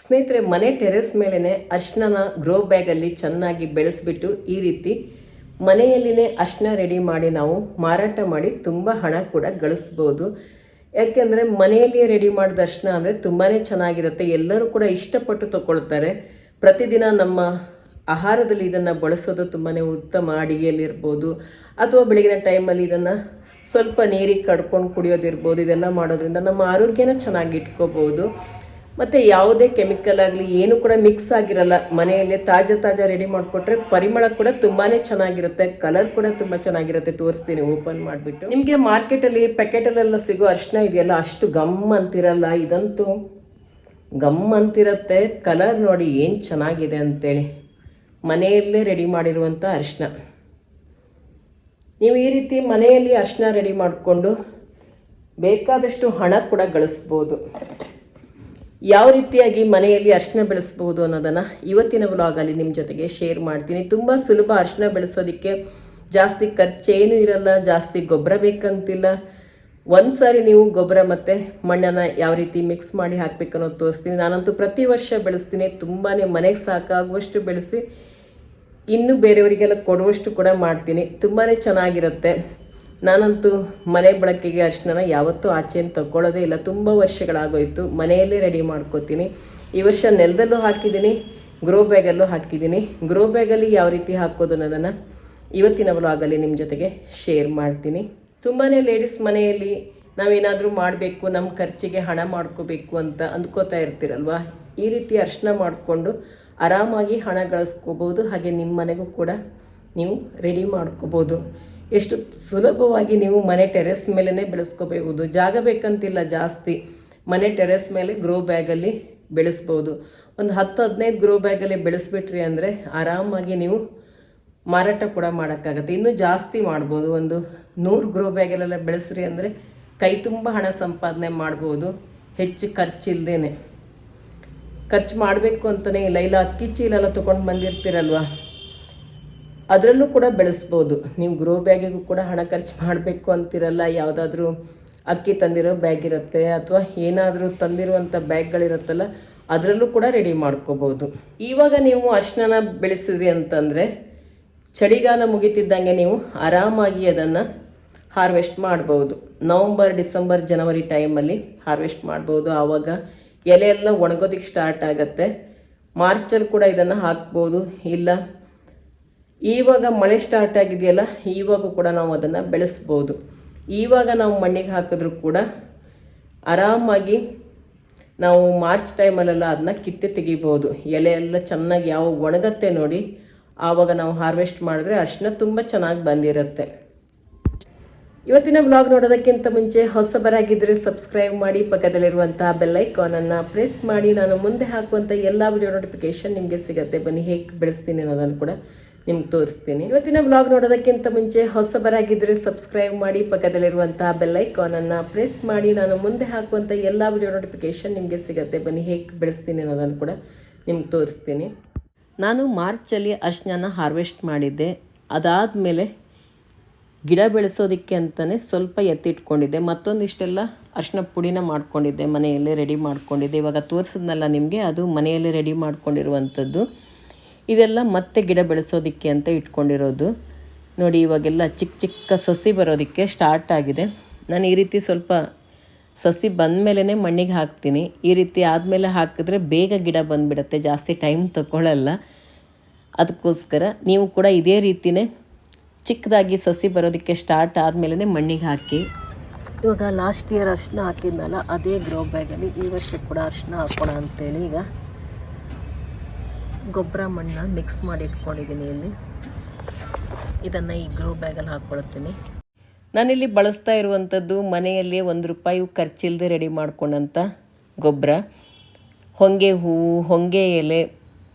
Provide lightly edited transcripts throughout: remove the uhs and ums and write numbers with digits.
ಸ್ನೇಹಿತರೆ, ಮನೆ ಟೆರೆಸ್ ಮೇಲೇ ಅರ್ಶಿನ ಗ್ರೋ ಬ್ಯಾಗಲ್ಲಿ ಚೆನ್ನಾಗಿ ಬೆಳೆಸ್ಬಿಟ್ಟು ಈ ರೀತಿ ಮನೆಯಲ್ಲಿನೇ ಅರ್ಶಿನ ರೆಡಿ ಮಾಡಿ ನಾವು ಮಾರಾಟ ಮಾಡಿ ತುಂಬ ಹಣ ಕೂಡ ಗಳಿಸ್ಬೋದು. ಯಾಕೆಂದರೆ ಮನೆಯಲ್ಲಿಯೇ ರೆಡಿ ಮಾಡಿದ ಅರ್ಶಿನ ಅಂದರೆ ತುಂಬಾ ಚೆನ್ನಾಗಿರುತ್ತೆ, ಎಲ್ಲರೂ ಕೂಡ ಇಷ್ಟಪಟ್ಟು ತಗೊಳ್ತಾರೆ. ಪ್ರತಿದಿನ ನಮ್ಮ ಆಹಾರದಲ್ಲಿ ಇದನ್ನು ಬಳಸೋದು ತುಂಬಾ ಉತ್ತಮ. ಅಡಿಗೆಯಲ್ಲಿರ್ಬೋದು ಅಥವಾ ಬೆಳಗಿನ ಟೈಮಲ್ಲಿ ಇದನ್ನು ಸ್ವಲ್ಪ ನೀರಿಗೆ ಕಡ್ಕೊಂಡು ಕುಡಿಯೋದಿರ್ಬೋದು. ಇದೆಲ್ಲ ಮಾಡೋದ್ರಿಂದ ನಮ್ಮ ಆರೋಗ್ಯನ ಚೆನ್ನಾಗಿ ಇಟ್ಕೋಬೋದು. ಮತ್ತು ಯಾವುದೇ ಕೆಮಿಕಲ್ ಆಗಲಿ ಏನು ಕೂಡ ಮಿಕ್ಸ್ ಆಗಿರಲ್ಲ. ಮನೆಯಲ್ಲೇ ತಾಜಾ ರೆಡಿ ಮಾಡಿಕೊಟ್ರೆ ಪರಿಮಳ ಕೂಡ ತುಂಬಾ ಚೆನ್ನಾಗಿರುತ್ತೆ, ಕಲರ್ ಕೂಡ ತುಂಬ ಚೆನ್ನಾಗಿರುತ್ತೆ. ತೋರಿಸ್ತೀನಿ ಓಪನ್ ಮಾಡಿಬಿಟ್ಟು. ನಿಮಗೆ ಮಾರ್ಕೆಟಲ್ಲಿ ಪ್ಯಾಕೆಟಲ್ಲೆಲ್ಲ ಸಿಗೋ ಅರ್ಶಿನ ಇದೆಯಲ್ಲ, ಅಷ್ಟು ಗಮ್ ಅಂತಿರಲ್ಲ. ಇದಂತೂ ಗಮ್ ಅಂತಿರುತ್ತೆ. ಕಲರ್ ನೋಡಿ ಏನು ಚೆನ್ನಾಗಿದೆ ಅಂತೇಳಿ. ಮನೆಯಲ್ಲೇ ರೆಡಿ ಮಾಡಿರುವಂಥ ಅರ್ಶಿನ. ನೀವು ಈ ರೀತಿ ಮನೆಯಲ್ಲಿ ಅರ್ಶಿನ ರೆಡಿ ಮಾಡಿಕೊಂಡು ಬೇಕಾದಷ್ಟು ಹಣ ಕೂಡ ಗಳಿಸ್ಬೋದು. ಯಾವ ರೀತಿಯಾಗಿ ಮನೆಯಲ್ಲಿ ಅರ್ಶಿನ ಬೆಳೆಸ್ಬೋದು ಅನ್ನೋದನ್ನು ಇವತ್ತಿನ ವ್ಲಾಗಲ್ಲಿ ನಿಮ್ಮ ಜೊತೆಗೆ ಶೇರ್ ಮಾಡ್ತೀನಿ. ತುಂಬ ಸುಲಭ. ಅರ್ಶಿನ ಬೆಳೆಸೋದಕ್ಕೆ ಜಾಸ್ತಿ ಖರ್ಚೇನೂ ಇರಲ್ಲ, ಜಾಸ್ತಿ ಗೊಬ್ಬರ ಬೇಕಂತಿಲ್ಲ. ಒಂದು ಸಾರಿ ನೀವು ಗೊಬ್ಬರ ಮತ್ತು ಮಣ್ಣನ್ನು ಯಾವ ರೀತಿ ಮಿಕ್ಸ್ ಮಾಡಿ ಹಾಕಬೇಕು ಅನ್ನೋದು ತೋರಿಸ್ತೀನಿ. ನಾನಂತೂ ಪ್ರತಿ ವರ್ಷ ಬೆಳೆಸ್ತೀನಿ. ತುಂಬಾ ಮನೆಗೆ ಸಾಕಾಗುವಷ್ಟು ಬೆಳೆಸಿ ಇನ್ನೂ ಬೇರೆಯವರಿಗೆಲ್ಲ ಕೊಡುವಷ್ಟು ಕೂಡ ಮಾಡ್ತೀನಿ. ತುಂಬಾ ಚೆನ್ನಾಗಿರುತ್ತೆ. ನಾನಂತೂ ಮನೆ ಬಳಕೆಗೆ ಅರ್ಶಿನ ಯಾವತ್ತೂ ಆಚೆಯನ್ನು ತಗೊಳ್ಳೋದೇ ಇಲ್ಲ. ತುಂಬ ವರ್ಷಗಳಾಗೋಯ್ತು. ಮನೆಯಲ್ಲೇ ರೆಡಿ ಮಾಡ್ಕೋತೀನಿ. ಈ ವರ್ಷ ನೆಲದಲ್ಲೂ ಹಾಕಿದ್ದೀನಿ, ಗ್ರೋ ಬ್ಯಾಗಲ್ಲೂ ಹಾಕಿದ್ದೀನಿ. ಗ್ರೋ ಬ್ಯಾಗಲ್ಲಿ ಯಾವ ರೀತಿ ಹಾಕೋದು ಅನ್ನೋದನ್ನು ಇವತ್ತಿನ ವ್ಲಾಗಲ್ಲಿ ನಿಮ್ಮ ಜೊತೆಗೆ ಶೇರ್ ಮಾಡ್ತೀನಿ. ತುಂಬಾ ಲೇಡೀಸ್ ಮನೆಯಲ್ಲಿ ನಾವೇನಾದರೂ ಮಾಡಬೇಕು, ನಮ್ಮ ಖರ್ಚಿಗೆ ಹಣ ಮಾಡ್ಕೋಬೇಕು ಅಂತ ಅಂದ್ಕೋತಾ ಇರ್ತೀರಲ್ವ. ಈ ರೀತಿ ಅರ್ಶಿನ ಮಾಡಿಕೊಂಡು ಆರಾಮಾಗಿ ಹಣ ಗಳಿಸ್ಕೋಬೋದು. ಹಾಗೆ ನಿಮ್ಮ ಮನೆಗೂ ಕೂಡ ನೀವು ರೆಡಿ ಮಾಡ್ಕೋಬೋದು. ಎಷ್ಟು ಸುಲಭವಾಗಿ ನೀವು ಮನೆ ಟೆರೆಸ್ ಮೇಲೇ ಬೆಳೆಸ್ಕೋಬಹುದು. ಜಾಗ ಬೇಕಂತಿಲ್ಲ ಜಾಸ್ತಿ. ಮನೆ ಟೆರೆಸ್ ಮೇಲೆ ಗ್ರೋ ಬ್ಯಾಗಲ್ಲಿ ಬೆಳೆಸ್ಬೋದು. ಒಂದು 10-15 ಗ್ರೋ ಬ್ಯಾಗಲ್ಲಿ ಬೆಳೆಸ್ಬಿಟ್ರಿ ಅಂದರೆ ಆರಾಮಾಗಿ ನೀವು ಮಾರಾಟ ಕೂಡ ಮಾಡೋಕ್ಕಾಗತ್ತೆ. ಇನ್ನೂ ಜಾಸ್ತಿ ಮಾಡ್ಬೋದು. ಒಂದು 100 ಗ್ರೋ ಬ್ಯಾಗಲ್ಲೆಲ್ಲ ಬೆಳೆಸ್ರಿ ಅಂದರೆ ಕೈ ತುಂಬ ಹಣ ಸಂಪಾದನೆ ಮಾಡ್ಬೋದು, ಹೆಚ್ಚು ಖರ್ಚಿಲ್ದೇನೆ. ಖರ್ಚು ಮಾಡಬೇಕು ಅಂತಲೇ ಇಲ್ಲ. ಇಲ್ಲ ಅಕ್ಕಿ ಚೀಲೆಲ್ಲ ತೊಗೊಂಡು ಬಂದಿರ್ತೀರಲ್ವ, ಅದರಲ್ಲೂ ಕೂಡ ಬೆಳೆಸ್ಬೋದು. ನೀವು ಗ್ರೋ ಬ್ಯಾಗಿಗೂ ಕೂಡ ಹಣ ಖರ್ಚು ಮಾಡಬೇಕು ಅಂತಿರಲ್ಲ. ಯಾವುದಾದ್ರೂ ಅಕ್ಕಿ ತಂದಿರೋ ಬ್ಯಾಗ್ ಇರುತ್ತೆ ಅಥವಾ ಏನಾದರೂ ತಂದಿರುವಂಥ ಬ್ಯಾಗ್ಗಳಿರುತ್ತಲ್ಲ, ಅದರಲ್ಲೂ ಕೂಡ ರೆಡಿ ಮಾಡ್ಕೋಬೋದು. ಇವಾಗ ನೀವು ಅರ್ಶಿನ ಬೆಳೆಸಿದ್ರಿ ಅಂತಂದರೆ ಚಳಿಗಾಲ ಮುಗಿತಿದ್ದಂಗೆ ನೀವು ಆರಾಮಾಗಿ ಅದನ್ನು ಹಾರ್ವೆಸ್ಟ್ ಮಾಡ್ಬೋದು. ನವಂಬರ್, ಡಿಸೆಂಬರ್, ಜನವರಿ ಟೈಮಲ್ಲಿ ಹಾರ್ವೆಸ್ಟ್ ಮಾಡ್ಬೋದು. ಆವಾಗ ಎಲೆ ಎಲ್ಲ ಒಣಗೋದಕ್ಕೆ ಸ್ಟಾರ್ಟ್ ಆಗುತ್ತೆ. ಮಾರ್ಚಲ್ಲಿ ಕೂಡ ಇದನ್ನು ಹಾಕ್ಬೋದು. ಇಲ್ಲ ಇವಾಗ ಮಳೆ ಸ್ಟಾರ್ಟ್ ಆಗಿದೆಯಲ್ಲ, ಇವಾಗ ಕೂಡ ನಾವು ಅದನ್ನು ಬೆಳೆಸ್ಬೋದು. ಇವಾಗ ನಾವು ಮಣ್ಣಿಗೆ ಹಾಕಿದ್ರೂ ಕೂಡ ಆರಾಮಾಗಿ ನಾವು ಮಾರ್ಚ್ ಟೈಮಲ್ಲೆಲ್ಲ ಅದನ್ನ ಕಿತ್ತೆ ತೆಗಿಬೋದು. ಎಲೆ ಎಲ್ಲ ಚೆನ್ನಾಗಿ ಯಾವಾಗ ಒಣಗತ್ತೆ ನೋಡಿ, ಆವಾಗ ನಾವು ಹಾರ್ವೆಸ್ಟ್ ಮಾಡಿದ್ರೆ ಅರ್ಶಿನ ತುಂಬ ಚೆನ್ನಾಗಿ ಬಂದಿರುತ್ತೆ. ಇವತ್ತಿನ ಬ್ಲಾಗ್ ನೋಡೋದಕ್ಕಿಂತ ಮುಂಚೆ ಹೊಸಬರಾಗಿದ್ದರೆ ಸಬ್ಸ್ಕ್ರೈಬ್ ಮಾಡಿ, ಪಕ್ಕದಲ್ಲಿರುವಂತಹ ಬೆಲ್ ಐಕಾನನ್ನು ಪ್ರೆಸ್ ಮಾಡಿ. ನಾನು ಮುಂದೆ ಹಾಕುವಂಥ ಎಲ್ಲ ವಿಡಿಯೋ ನೋಟಿಫಿಕೇಶನ್ ನಿಮಗೆ ಸಿಗುತ್ತೆ. ಬನ್ನಿ ಹೇಗೆ ಬೆಳೆಸ್ತೀನಿ ಅನ್ನೋದನ್ನು ಕೂಡ ನಿಮ್ಗೆ ತೋರಿಸ್ತೀನಿ. ಇವತ್ತಿನ ಬ್ಲಾಗ್ ನೋಡೋದಕ್ಕಿಂತ ಮುಂಚೆ ಹೊಸಬರಾಗಿದ್ದರೆ ಸಬ್ಸ್ಕ್ರೈಬ್ ಮಾಡಿ, ಪಕ್ಕದಲ್ಲಿರುವಂತಹ ಬೆಲ್ ಐಕಾನನ್ನು ಪ್ರೆಸ್ ಮಾಡಿ. ನಾನು ಮುಂದೆ ಹಾಕುವಂಥ ಎಲ್ಲ ವಿಡಿಯೋ ನೋಟಿಫಿಕೇಶನ್ ನಿಮಗೆ ಸಿಗುತ್ತೆ. ಬನ್ನಿ ಹೇಗೆ ಬೆಳೆಸ್ತೀನಿ ಅನ್ನೋದನ್ನು ಕೂಡ ನಿಮ್ಗೆ ತೋರಿಸ್ತೀನಿ. ನಾನು ಮಾರ್ಚಲ್ಲಿ ಅರ್ಶಿನ ಹಾರ್ವೆಸ್ಟ್ ಮಾಡಿದ್ದೆ. ಅದಾದಮೇಲೆ ಗಿಡ ಬೆಳೆಸೋದಕ್ಕೆ ಅಂತಲೇ ಸ್ವಲ್ಪ ಎತ್ತಿಟ್ಕೊಂಡಿದ್ದೆ. ಮತ್ತೊಂದಿಷ್ಟೆಲ್ಲ ಅರ್ಶಿನ ಪುಡಿನ ಮಾಡ್ಕೊಂಡಿದ್ದೆ, ಮನೆಯಲ್ಲೇ ರೆಡಿ ಮಾಡ್ಕೊಂಡಿದ್ದೆ. ಇವಾಗ ತೋರಿಸಿದ್ನಲ್ಲ ನಿಮಗೆ, ಅದು ಮನೆಯಲ್ಲೇ ರೆಡಿ ಮಾಡ್ಕೊಂಡಿರುವಂಥದ್ದು. ಇದೆಲ್ಲ ಮತ್ತೆ ಗಿಡ ಬೆಳೆಸೋದಕ್ಕೆ ಅಂತ ಇಟ್ಕೊಂಡಿರೋದು. ನೋಡಿ, ಇವಾಗೆಲ್ಲ ಚಿಕ್ಕ ಸಸಿ ಬರೋದಕ್ಕೆ ಸ್ಟಾರ್ಟ್ ಆಗಿದೆ. ನಾನು ಈ ರೀತಿ ಸ್ವಲ್ಪ ಸಸಿ ಬಂದಮೇಲೆ ಮಣ್ಣಿಗೆ ಹಾಕ್ತೀನಿ. ಈ ರೀತಿ ಆದಮೇಲೆ ಹಾಕಿದ್ರೆ ಬೇಗ ಗಿಡ ಬಂದುಬಿಡುತ್ತೆ, ಜಾಸ್ತಿ ಟೈಮ್ ತಗೊಳ್ಳಲ್ಲ. ಅದಕ್ಕೋಸ್ಕರ ನೀವು ಕೂಡ ಇದೇ ರೀತಿಯೇ ಚಿಕ್ಕದಾಗಿ ಸಸಿ ಬರೋದಕ್ಕೆ ಸ್ಟಾರ್ಟ್ ಆದಮೇಲೆ ಮಣ್ಣಿಗೆ ಹಾಕಿ. ಇವಾಗ ಲಾಸ್ಟ್ ಇಯರ್ ಅರ್ಶಿನ ಹಾಕಿದ್ನಲ್ಲ, ಅದೇ ಗ್ರೋ ಬ್ಯಾಗಲ್ಲಿ ಈ ವರ್ಷ ಕೂಡ ಅರ್ಶಿನ ಹಾಕೋಣ ಅಂತೇಳಿ ಈಗ ಗೊಬ್ಬರ ಮಣ್ಣು ಮಿಕ್ಸ್ ಮಾಡಿ ಇಟ್ಕೊಂಡಿದ್ದೀನಿ. ಇಲ್ಲಿ ಇದನ್ನು ಈ ಗ್ರೋ ಬ್ಯಾಗಲ್ಲಿ ಹಾಕ್ಕೊಳ್ತೀನಿ. ನಾನಿಲ್ಲಿ ಬಳಸ್ತಾ ಇರುವಂಥದ್ದು ಮನೆಯಲ್ಲಿ ₹1 ಖರ್ಚಿಲ್ಲದೆ ರೆಡಿ ಮಾಡ್ಕೊಂಡಂಥ ಗೊಬ್ಬರ. ಹೊಂಗೆ ಹೂವು, ಹೊಂಗೆ ಎಲೆ,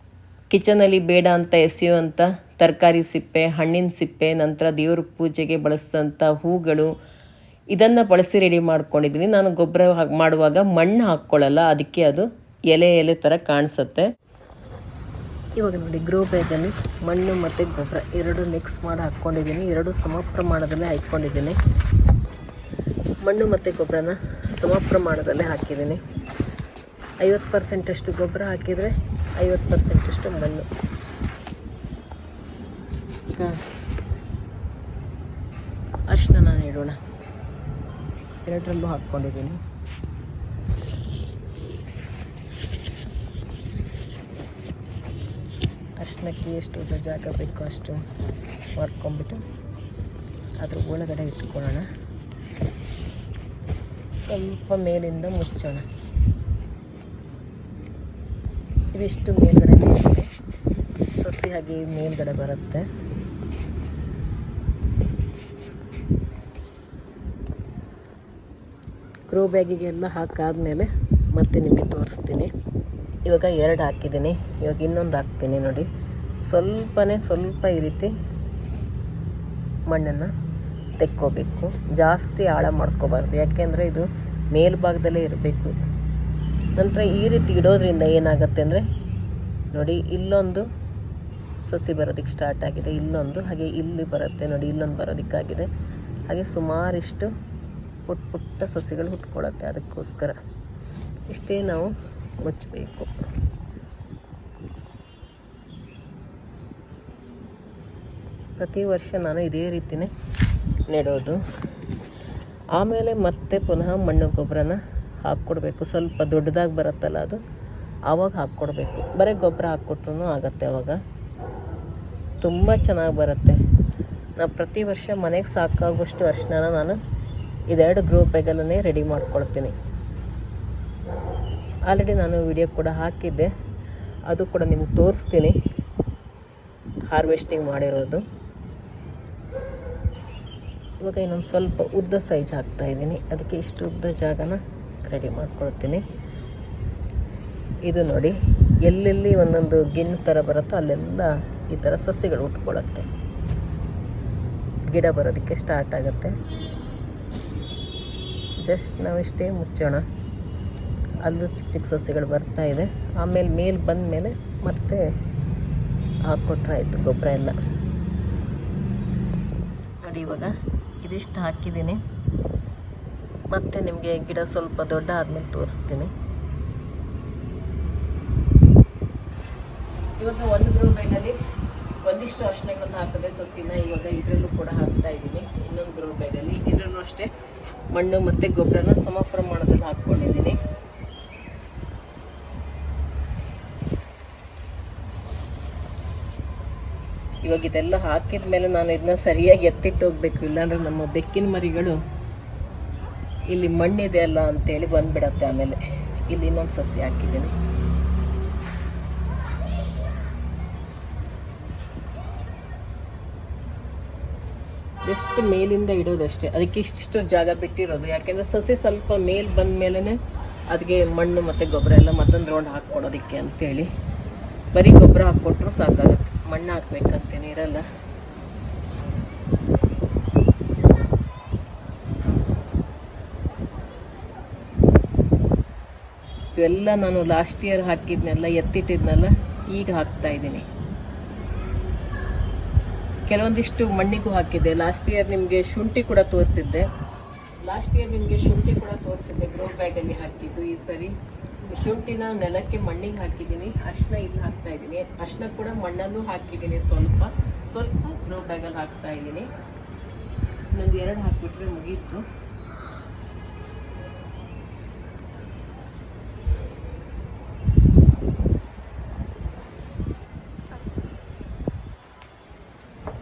ಕಿಚನಲ್ಲಿ ಬೇಡ ಅಂತ ಎಸೆಯುವಂಥ ತರಕಾರಿ ಸಿಪ್ಪೆ, ಹಣ್ಣಿನ ಸಿಪ್ಪೆ, ನಂತರ ದೇವ್ರ ಪೂಜೆಗೆ ಬಳಸಿದಂಥ ಹೂಗಳು, ಇದನ್ನು ಬಳಸಿ ರೆಡಿ ಮಾಡ್ಕೊಂಡಿದ್ದೀನಿ. ನಾನು ಗೊಬ್ಬರ ಮಾಡುವಾಗ ಮಣ್ಣು ಹಾಕ್ಕೊಳ್ಳಲ್ಲ, ಅದಕ್ಕೆ ಅದು ಎಲೆ ಥರ ಕಾಣಿಸುತ್ತೆ. ಇವಾಗ ನೋಡಿ, ಗ್ರೋ ಬ್ಯಾಗಲ್ಲಿ ಮಣ್ಣು ಮತ್ತು ಗೊಬ್ಬರ ಎರಡು ಮಿಕ್ಸ್ ಮಾಡಿ ಹಾಕ್ಕೊಂಡಿದ್ದೀನಿ. ಎರಡು ಸಮ ಪ್ರಮಾಣದಲ್ಲೇ ಹಾಕ್ಕೊಂಡಿದ್ದೀನಿ. ಮಣ್ಣು ಮತ್ತು ಗೊಬ್ಬರನ ಸಮ ಪ್ರಮಾಣದಲ್ಲೇ ಹಾಕಿದ್ದೀನಿ. 50% ಗೊಬ್ಬರ ಹಾಕಿದರೆ 50% ಮಣ್ಣು. ಈಗ ಅರಿಶಿನ ನೀಡೋಣ. ಎರಡರಲ್ಲೂ ಹಾಕ್ಕೊಂಡಿದ್ದೀನಿ. ಅರಿಶಿನಕ್ಕೆ ಎಷ್ಟು ಉದ್ದ ಜಾಗ ಬೇಕೋ ಅಷ್ಟು ಮಾಡ್ಕೊಂಬಿಟ್ಟು ಅದ್ರ ಒಳಗಡೆ ಇಟ್ಕೊಳ್ಳೋಣ. ಸ್ವಲ್ಪ ಮೇಲಿಂದ ಮುಚ್ಚೋಣ. ಇದಿಷ್ಟು ಮೇಲ್ಗಡೆ ಇರುತ್ತೆ, ಸಸಿ ಹಾಗೆ ಮೇಲ್ಗಡೆ ಬರುತ್ತೆ. ಗ್ರೋ ಬ್ಯಾಗಿಗೆಲ್ಲ ಹಾಕಾದ್ಮೇಲೆ ಮತ್ತೆ ನಿಮಗೆ ತೋರಿಸ್ತೀನಿ. ಇವಾಗ 2 ಹಾಕಿದ್ದೀನಿ. ಇವಾಗ ಇನ್ನೊಂದು ಹಾಕ್ತೀನಿ ನೋಡಿ. ಸ್ವಲ್ಪ ಈ ರೀತಿ ಮಣ್ಣನ್ನು ತೆಕ್ಕೋಬೇಕು. ಜಾಸ್ತಿ ಆಳ ಮಾಡ್ಕೋಬಾರ್ದು, ಯಾಕೆಂದರೆ ಇದು ಮೇಲ್ಭಾಗದಲ್ಲೇ ಇರಬೇಕು. ನಂತರ ಈ ರೀತಿ ಇಡೋದ್ರಿಂದ ಏನಾಗುತ್ತೆ ಅಂದರೆ ನೋಡಿ, ಇಲ್ಲೊಂದು ಸಸಿ ಬರೋದಕ್ಕೆ ಸ್ಟಾರ್ಟ್ ಆಗಿದೆ, ಇಲ್ಲೊಂದು ಹಾಗೆ ಇಲ್ಲಿ ಬರುತ್ತೆ ನೋಡಿ, ಇಲ್ಲೊಂದು ಬರೋದಕ್ಕಾಗಿದೆ. ಹಾಗೆ ಸುಮಾರಿಷ್ಟು ಪುಟ್ಟ ಸಸಿಗಳು ಹುಟ್ಕೊಳ್ಳುತ್ತೆ. ಅದಕ್ಕೋಸ್ಕರ ಇಷ್ಟೇ ನಾವು ಮುಚ್ಚಬೇಕು. ಪ್ರತಿ ವರ್ಷ ನಾನು ಇದೇ ರೀತಿಯೇ ನೆಡೋದು. ಆಮೇಲೆ ಮತ್ತೆ ಪುನಃ ಮಣ್ಣು ಗೊಬ್ಬರನ ಹಾಕ್ಕೊಡ್ಬೇಕು. ಸ್ವಲ್ಪ ದೊಡ್ಡದಾಗಿ ಬರುತ್ತಲ್ಲ ಅದು, ಆವಾಗ ಹಾಕ್ಕೊಡ್ಬೇಕು. ಬರೀ ಗೊಬ್ಬರ ಹಾಕ್ಕೊಟ್ರೂ ಆಗುತ್ತೆ. ಆವಾಗ ತುಂಬ ಚೆನ್ನಾಗಿ ಬರುತ್ತೆ. ನಾನು ಪ್ರತಿ ವರ್ಷ ಮನೆಗೆ ಸಾಕಾಗುವಷ್ಟು ಅರಿಶಿನ ನಾನು ಇದೆರಡು ಗ್ರೋ ಬ್ಯಾಗಲ್ಲೇ ರೆಡಿ ಮಾಡ್ಕೊಳ್ತೀನಿ. ಆಲ್ರೆಡಿ ನಾನು ವಿಡಿಯೋ ಕೂಡ ಹಾಕಿದ್ದೆ, ಅದು ಕೂಡ ನಿಮ್ಗೆ ತೋರಿಸ್ತೀನಿ, ಹಾರ್ವೆಸ್ಟಿಂಗ್ ಮಾಡಿರೋದು. ಇವಾಗ ಇನ್ನೊಂದು ಸ್ವಲ್ಪ ಉದ್ದ ಸೈಜ್ ಹಾಕ್ತಾಯಿದ್ದೀನಿ. ಅದಕ್ಕೆ ಇಷ್ಟು ಉದ್ದ ಜಾಗನ ರೆಡಿ ಮಾಡ್ಕೊಳ್ತೀನಿ. ಇದು ನೋಡಿ, ಎಲ್ಲೆಲ್ಲಿ ಒಂದೊಂದು ಗಿಣ್ಣು ಥರ ಬರುತ್ತೋ ಅಲ್ಲೆಲ್ಲ ಈ ಥರ ಸಸಿಗಳು ಉಟ್ಕೊಳ್ಳುತ್ತೆ, ಗಿಡ ಬರೋದಕ್ಕೆ ಸ್ಟಾರ್ಟ್ ಆಗುತ್ತೆ. ಜಸ್ಟ್ ನಾವು ಇಷ್ಟೇ ಮುಚ್ಚೋಣ. ಅಲ್ಲೂ ಚಿಕ್ಕ ಸಸಿಗಳು ಬರ್ತಾಯಿದೆ. ಆಮೇಲೆ ಮೇಲೆ ಬಂದ ಮೇಲೆ ಮತ್ತೆ ಹಾಕ್ಕೊಟ್ರೆ ಆಯಿತು ಗೊಬ್ಬರ ಎಲ್ಲ. ನೋಡಿ, ಇವಾಗ ಇದಿಷ್ಟು ಹಾಕಿದ್ದೀನಿ. ಮತ್ತೆ ನಿಮಗೆ ಗಿಡ ಸ್ವಲ್ಪ ದೊಡ್ಡ ಆದಮೇಲೆ ತೋರಿಸ್ತೀನಿ. ಇವಾಗ ಒಂದು ಗ್ರೋ ಬ್ಯಾಗಲ್ಲಿ ಒಂದಿಷ್ಟು ಅರಿಶಿನಗಳನ್ನು ಹಾಕಿದೆ ಸಸಿನ. ಇವಾಗ ಇದರಲ್ಲೂ ಕೂಡ ಹಾಕ್ತಾ ಇದ್ದೀನಿ. ಇನ್ನೊಂದು ಗ್ರೋ ಬ್ಯಾಗಲ್ಲಿ ಇದರಲ್ಲೂ ಅಷ್ಟೇ ಮಣ್ಣು ಮತ್ತು ಗೊಬ್ಬರನ ಸಮ ಪ್ರಮಾಣದಲ್ಲಿ ಹಾಕ್ಕೊಂಡಿದ್ದೀನಿ. ಇವಾಗ ಇದೆಲ್ಲ ಹಾಕಿದ ಮೇಲೆ ನಾನು ಇದನ್ನ ಸರಿಯಾಗಿ ಎತ್ತಿಟ್ಟು ಹೋಗ್ಬೇಕು, ಇಲ್ಲಾಂದರೆ ನಮ್ಮ ಬೆಕ್ಕಿನ ಮರಿಗಳು ಇಲ್ಲಿ ಮಣ್ಣಿದೆ ಅಲ್ಲ ಅಂತೇಳಿ ಬಂದುಬಿಡತ್ತೆ. ಆಮೇಲೆ ಇಲ್ಲಿ ಇನ್ನೊಂದು ಸಸಿ ಹಾಕಿದ್ದೀನಿ. ಜಸ್ಟ್ ಮೇಲಿಂದ ಇಡೋದಷ್ಟೇ, ಅದಕ್ಕೆ ಇಷ್ಟಿಷ್ಟು ಜಾಗ ಬಿಟ್ಟಿರೋದು. ಯಾಕೆಂದರೆ ಸಸಿ ಸ್ವಲ್ಪ ಮೇಲೆ ಬಂದ ಮೇಲೇ ಅದಕ್ಕೆ ಮಣ್ಣು ಮತ್ತು ಗೊಬ್ಬರ ಎಲ್ಲ ಮತ್ತೊಂದು ರೌಂಡ್ ಹಾಕ್ಕೊಡೋದಕ್ಕೆ ಅಂತೇಳಿ. ಬರೀ ಗೊಬ್ಬರ ಹಾಕ್ಕೊಟ್ರೂ ಸಾಕಾಗುತ್ತೆ, ಮಣ್ಣು ಹಾಕ್ಬೇಕಂತೇನೆ ಇರಲ್ಲ. ಇವೆಲ್ಲ ನಾನು ಲಾಸ್ಟ್ ಇಯರ್ ಹಾಕಿದ್ನೆಲ್ಲ ಎತ್ತಿಟ್ಟಿದ್ನೆಲ್ಲ ಈಗ ಹಾಕ್ತಾ ಇದ್ದೀನಿ. ಕೆಲವೊಂದಿಷ್ಟು ಮಣ್ಣಿಗೂ ಹಾಕಿದ್ದೆ. ಲಾಸ್ಟ್ ಇಯರ್ ನಿಮಗೆ ಶುಂಠಿ ಕೂಡ ತೋರಿಸಿದ್ದೆ ಗ್ರೋ ಬ್ಯಾಗಲ್ಲಿ ಹಾಕಿದ್ದು. ಈ ಸರಿ ಶುಂಠಿನ ನೆಲಕ್ಕೆ ಮಣ್ಣಿಗೆ ಹಾಕಿದ್ದೀನಿ, ಅರಿಶಿನ ಇಲ್ಲಿ ಹಾಕ್ತಾ ಇದ್ದೀನಿ. ಅರಿಶಿನ ಕೂಡ ಮಣ್ಣಲ್ಲೂ ಹಾಕಿದ್ದೀನಿ, ಸ್ವಲ್ಪ ಗ್ರೋ ಬ್ಯಾಗಲ್ಲಿ ಹಾಕ್ತಾ ಇದ್ದೀನಿ. ಇನ್ನೊಂದು 2 ಹಾಕಿಬಿಟ್ರೆ ಮುಗೀತು.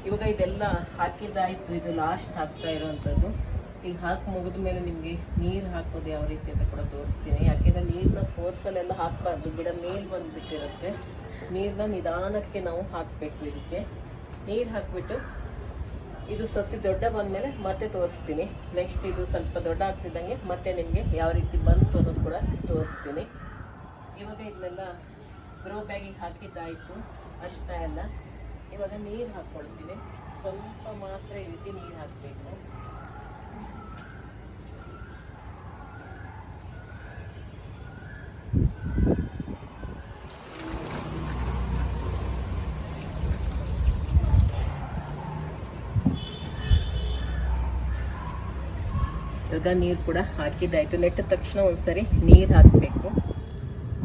ಇವಾಗ ಇದೆಲ್ಲ ಹಾಕಿದ್ದಾಯಿತು. ಇದು ಲಾಸ್ಟ್ ಹಾಕ್ತಾ ಇರೋವಂಥದ್ದು. ಈಗ ಹಾಕಿ ಮುಗಿದ ಮೇಲೆ ನಿಮಗೆ ನೀರು ಹಾಕೋದು ಯಾವ ರೀತಿ ಅಂತ ಕೂಡ ತೋರಿಸ್ತೀನಿ. ಯಾಕೆಂದರೆ ನೀರನ್ನ ಫೋರ್ಸಲ್ಲೆಲ್ಲ ಹಾಕಬಾರ್ದು, ಗಿಡ ಮೇಲೆ ಬಂದುಬಿಟ್ಟಿರುತ್ತೆ. ನೀರನ್ನ ನಿಧಾನಕ್ಕೆ ನಾವು ಹಾಕಬೇಕು. ಇದಕ್ಕೆ ನೀರು ಹಾಕಿಬಿಟ್ಟು ಇದು ಸಸಿ ದೊಡ್ಡ ಬಂದಮೇಲೆ ಮತ್ತೆ ತೋರಿಸ್ತೀನಿ. ನೆಕ್ಸ್ಟ್ ಇದು ಸ್ವಲ್ಪ ದೊಡ್ಡ ಆಗ್ತಿದ್ದಂಗೆ ಮತ್ತೆ ನಿಮಗೆ ಯಾವ ರೀತಿ ಬಂತು ಅನ್ನೋದು ಕೂಡ ತೋರಿಸ್ತೀನಿ. ಇವಾಗ ಇದನ್ನೆಲ್ಲ ಗ್ರೋ ಬ್ಯಾಗಿಗೆ ಹಾಕಿದ್ದಾಯಿತು ಅರಿಶಿನ ಎಲ್ಲ. ಇವಾಗ ನೀರು ಹಾಕ್ಕೊಳ್ತೀನಿ. ಸ್ವಲ್ಪ ಮಾತ್ರ ಈ ರೀತಿ ನೀರು ಹಾಕಬೇಕು. ಇವಾಗ ನೀರು ಕೂಡ ಹಾಕಿದ್ದಾಯಿತು. ನೆಟ್ಟ ತಕ್ಷಣ ಒಂದ್ಸರಿ ನೀರು ಹಾಕಬೇಕು.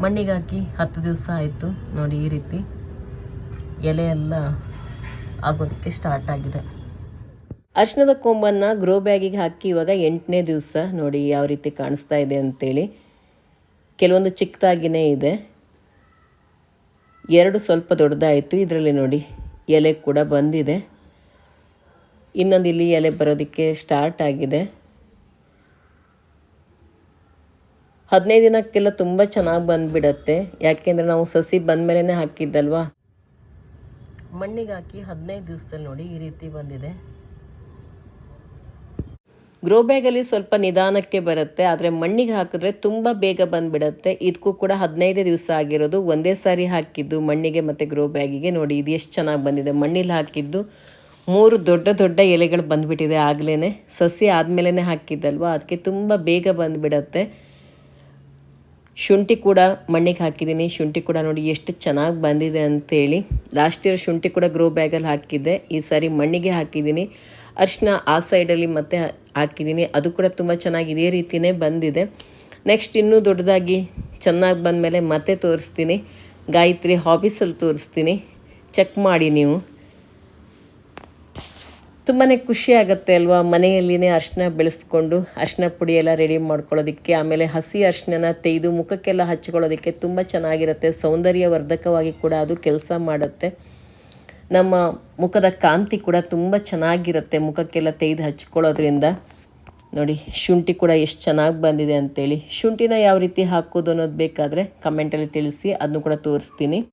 ಮಣ್ಣಿಗೆ ಹಾಕಿ 10 ದಿವಸ ಆಯಿತು ನೋಡಿ. ಈ ರೀತಿ ಎಲೆ ಎಲ್ಲ ಆಗೋದಕ್ಕೆ ಸ್ಟಾರ್ಟ್ ಆಗಿದೆ. ಅರಿಶಿಣದ ಕೊಂಬನ್ನು ಗ್ರೋ ಬ್ಯಾಗಿಗೆ ಹಾಕಿ ಇವಾಗ 8ನೇ ದಿವಸ ನೋಡಿ ಯಾವ ರೀತಿ ಕಾಣಿಸ್ತಾ ಇದೆ ಅಂತೇಳಿ. ಕೆಲವೊಂದು ಚಿಕ್ಕದಾಗಿಯೇ ಇದೆ, 2 ಸ್ವಲ್ಪ ದೊಡ್ಡದಾಯಿತು. ಇದರಲ್ಲಿ ನೋಡಿ ಎಲೆ ಕೂಡ ಬಂದಿದೆ. ಇನ್ನೊಂದು ಇಲ್ಲಿ ಎಲೆ ಬರೋದಕ್ಕೆ ಸ್ಟಾರ್ಟ್ ಆಗಿದೆ. 15 ದಿನಕ್ಕೆಲ್ಲ ತುಂಬ ಚೆನ್ನಾಗಿ ಬಂದುಬಿಡತ್ತೆ. ಯಾಕೆಂದರೆ ನಾವು ಸಸಿ ಬಂದಮೇಲೆ ಹಾಕಿದ್ದಲ್ವಾ. ಮಣ್ಣಿಗೆ ಹಾಕಿ 15 ದಿವಸದಲ್ಲಿ ನೋಡಿ ಈ ರೀತಿ ಬಂದಿದೆ. ಗ್ರೋ ಬ್ಯಾಗಲ್ಲಿ ಸ್ವಲ್ಪ ನಿಧಾನಕ್ಕೆ ಬರುತ್ತೆ, ಆದರೆ ಮಣ್ಣಿಗೆ ಹಾಕಿದ್ರೆ ತುಂಬ ಬೇಗ ಬಂದುಬಿಡತ್ತೆ. ಇದಕ್ಕೂ ಕೂಡ 15 ದಿವಸ ಆಗಿರೋದು. ಒಂದೇ ಸಾರಿ ಹಾಕಿದ್ದು ಮಣ್ಣಿಗೆ ಮತ್ತು ಗ್ರೋ ಬ್ಯಾಗಿಗೆ. ನೋಡಿ ಇದು ಎಷ್ಟು ಚೆನ್ನಾಗಿ ಬಂದಿದೆ. ಮಣ್ಣಿಲಿ ಹಾಕಿದ್ದು 3 ದೊಡ್ಡ ದೊಡ್ಡ ಎಲೆಗಳು ಬಂದುಬಿಟ್ಟಿದೆ. ಆಗಲೇ ಸಸಿ ಆದಮೇಲೆ ಹಾಕಿದ್ದಲ್ವ, ಅದಕ್ಕೆ ತುಂಬ ಬೇಗ ಬಂದುಬಿಡತ್ತೆ. ಶುಂಠಿ ಕೂಡ ಮಣ್ಣಿಗೆ ಹಾಕಿದ್ದೀನಿ. ಶುಂಠಿ ಕೂಡ ನೋಡಿ ಎಷ್ಟು ಚೆನ್ನಾಗಿ ಬಂದಿದೆ ಅಂತೇಳಿ. ಲಾಸ್ಟ್ ಇಯರ್ ಶುಂಠಿ ಕೂಡ ಗ್ರೋ ಬ್ಯಾಗಲ್ಲಿ ಹಾಕಿದ್ದೆ, ಈ ಸಾರಿ ಮಣ್ಣಿಗೆ ಹಾಕಿದ್ದೀನಿ. ಅರಿಶಿನ ಆ ಸೈಡಲ್ಲಿ ಮತ್ತೆ ಹಾಕಿದ್ದೀನಿ, ಅದು ಕೂಡ ತುಂಬ ಚೆನ್ನಾಗಿ ಇದೇ ರೀತಿಯೇ ಬಂದಿದೆ. ನೆಕ್ಸ್ಟ್ ಇನ್ನೂ ದೊಡ್ಡದಾಗಿ ಚೆನ್ನಾಗಿ ಬಂದಮೇಲೆ ಮತ್ತೆ ತೋರಿಸ್ತೀನಿ. ಗಾಯತ್ರಿ ಹಾಬೀಸಲ್ಲಿ ತೋರಿಸ್ತೀನಿ, ಚೆಕ್ ಮಾಡಿ ನೀವು. ತುಂಬಾ ಖುಷಿ ಆಗುತ್ತೆ ಅಲ್ವಾ ಮನೆಯಲ್ಲಿನೇ ಅರಿಶಿನ ಬೆಳೆಸ್ಕೊಂಡು ಅರಿಶಿನ ಪುಡಿ ಎಲ್ಲ ರೆಡಿ ಮಾಡ್ಕೊಳ್ಳೋದಕ್ಕೆ. ಆಮೇಲೆ ಹಸಿ ಅರಿಶಿನ ತೆಗೆದು ಮುಖಕ್ಕೆಲ್ಲ ಹಚ್ಕೊಳ್ಳೋದಕ್ಕೆ ತುಂಬ ಚೆನ್ನಾಗಿರುತ್ತೆ. ಸೌಂದರ್ಯವರ್ಧಕವಾಗಿ ಕೂಡ ಅದು ಕೆಲಸ ಮಾಡುತ್ತೆ. ನಮ್ಮ ಮುಖದ ಕಾಂತಿ ಕೂಡ ತುಂಬ ಚೆನ್ನಾಗಿರುತ್ತೆ ಮುಖಕ್ಕೆಲ್ಲ ತೆಗೆದು ಹಚ್ಕೊಳ್ಳೋದ್ರಿಂದ. ನೋಡಿ ಶುಂಠಿ ಕೂಡ ಎಷ್ಟು ಚೆನ್ನಾಗಿ ಬಂದಿದೆ ಅಂತೇಳಿ. ಶುಂಠಿನ ಯಾವ ರೀತಿ ಹಾಕೋದು ಅನ್ನೋದು ಬೇಕಾದರೆ ಕಮೆಂಟಲ್ಲಿ ತಿಳಿಸಿ, ಅದನ್ನು ಕೂಡ ತೋರಿಸ್ತೀನಿ.